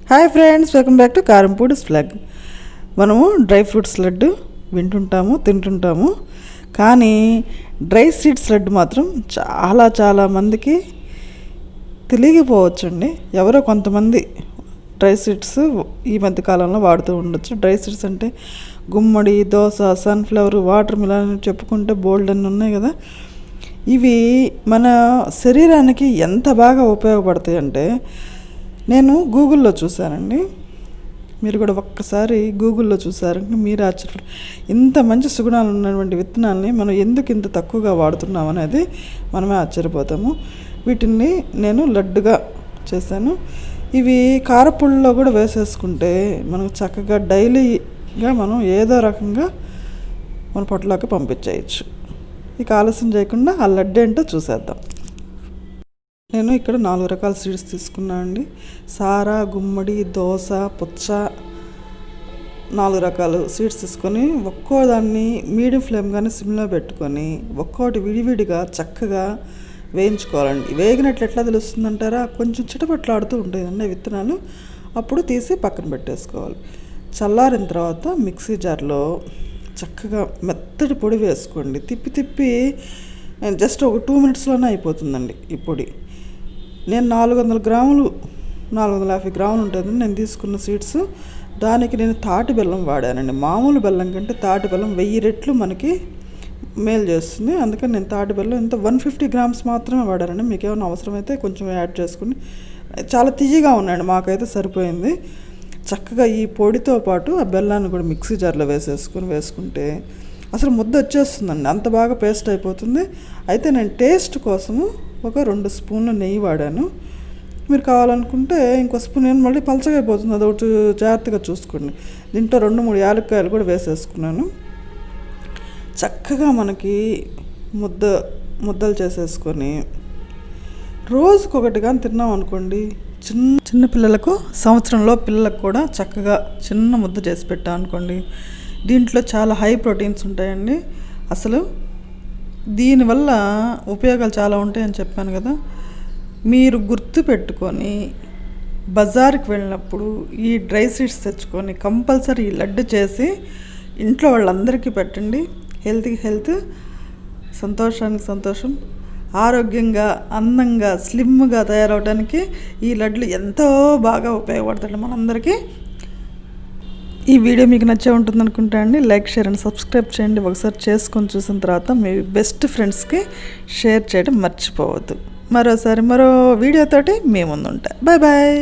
Hi friends, welcome back to Karyampudi'sVlog. మనము dry fruits laddu వింటుంటాము, తింటుంటాము. కానీ dry seeds laddu మాత్రం చాలా మందికి తెలియకపోవచ్చండి. ఎవరో కొంతమంది డ్రై సీడ్స్ ఈ మధ్య కాలంలో వాడుతూ ఉండొచ్చు. డ్రై సీడ్స్ అంటే గుమ్మడి, దోస, సన్ఫ్లవర్, వాటర్ మిలన్ చెప్పుకుంటే బోల్డ్ అన్నీ ఉన్నాయి కదా. ఇవి మన శరీరానికి ఎంత బాగా ఉపయోగపడతాయి అంటే నేను గూగుల్లో చూశానండి. మీరు కూడా ఒక్కసారి గూగుల్లో చూసారంటే మీరు ఆశ్చర్యపడతారు. ఇంత మంచి సుగుణాలు ఉన్నటువంటి విత్తనాలని మనం ఎందుకు ఇంత తక్కువగా వాడుతున్నాం అనేది మనమే ఆశ్చర్యపోతాము. వీటిని నేను లడ్డుగా చేశాను. ఇవి కారపుల్లో కూడా వేసేసుకుంటే మనకు చక్కగా డైలీగా మనం ఏదో రకంగా మన పొట్టలోకి పంపించేయచ్చు. ఇక ఆలస్యం చేయకుండా ఆ లడ్డు ఏంటో చూసేద్దాం. నేను ఇక్కడ 4 రకాల సీడ్స్ తీసుకున్నాను అండి. సారా, గుమ్మడి, దోస, పుచ్చ, 4 రకాల సీడ్స్ తీసుకొని ఒక్కో దాన్ని మీడియం ఫ్లేమ్ కానీ సిమ్లో పెట్టుకొని ఒక్కోటి విడివిడిగా చక్కగా వేయించుకోవాలండి. వేగినట్లు ఎట్లా తెలుస్తుందంటారా? కొంచెం చిటపట్లాడుతూ ఉంటాయండి విత్తనాలు. అప్పుడు తీసి పక్కన పెట్టేసుకోవాలి. చల్లారిన తర్వాత మిక్సీ జార్లో చక్కగా మెత్తటి పొడి వేసుకోండి. తిప్పి జస్ట్ ఒక 2 మినిట్స్లోనే అయిపోతుందండి ఈ పొడి. నేను 400 గ్రాములు 450 గ్రాములు ఉంటుంది నేను తీసుకున్న సీడ్స్. దానికి నేను తాటి బెల్లం వాడానండి. మామూలు బెల్లం కంటే తాటి బెల్లం 1000 రెట్లు మనకి మేలు చేస్తుంది. అందుకని నేను తాటి బెల్లం ఇంత 150 గ్రామ్స్ మాత్రమే వాడానండి. మీకు ఏమైనా అవసరమైతే కొంచెం యాడ్ చేసుకుని. చాలా తియ్యగా ఉన్నాయండి, మాకైతే సరిపోయింది. చక్కగా ఈ పొడితో పాటు ఆ బెల్లాన్ని కూడా మిక్సీ జార్లో వేసుకుంటే అసలు ముద్ద వచ్చేస్తుందండి. అంత బాగా పేస్ట్ అయిపోతుంది. అయితే నేను టేస్ట్ కోసము ఒక 2 స్పూన్ల నెయ్యి వాడాను. మీరు కావాలనుకుంటే ఇంకో స్పూన్ మళ్ళీ పలచగా అయిపోతుంది, అదొకటి జాగ్రత్తగా చూసుకోండి. దీంట్లో 2-3 యాలక్కాయలు కూడా వేసేసుకున్నాను. చక్కగా మనకి ముద్దలు చేసేసుకొని రోజుకొకటి కానీ తిన్నాం అనుకోండి, చిన్న పిల్లలకు, సంవత్సరంలో పిల్లలకు కూడా చక్కగా చిన్న ముద్ద చేసి పెట్టాం అనుకోండి. దీంట్లో చాలా హై ప్రోటీన్స్ ఉంటాయండి. అసలు దీనివల్ల ఉపయోగాలు చాలా ఉంటాయని చెప్పాను కదా. మీరు గుర్తు పెట్టుకొని బజార్కి వెళ్ళినప్పుడు ఈ డ్రై సీడ్స్ తెచ్చుకొని కంపల్సరీ ఈ లడ్డు చేసి ఇంట్లో వాళ్ళందరికీ పెట్టండి. హెల్త్కి హెల్త్, సంతోషానికి సంతోషం, ఆరోగ్యంగా, అందంగా, స్లిమ్గా తయారవడానికి ఈ లడ్లు ఎంతో బాగా ఉపయోగపడతాయి మనందరికీ. ఈ వీడియో మీకు నచ్చే ఉంటుంది అనుకుంటా అండి. లైక్, షేర్ అండ్ సబ్స్క్రైబ్ చేయండి. ఒకసారి చేసుకొని చూసిన తర్వాత మీ బెస్ట్ ఫ్రెండ్స్కి షేర్ చేయడం మర్చిపోవద్దు. మరో వీడియోతోటి మీ ముందు ఉంటా. బాయ్.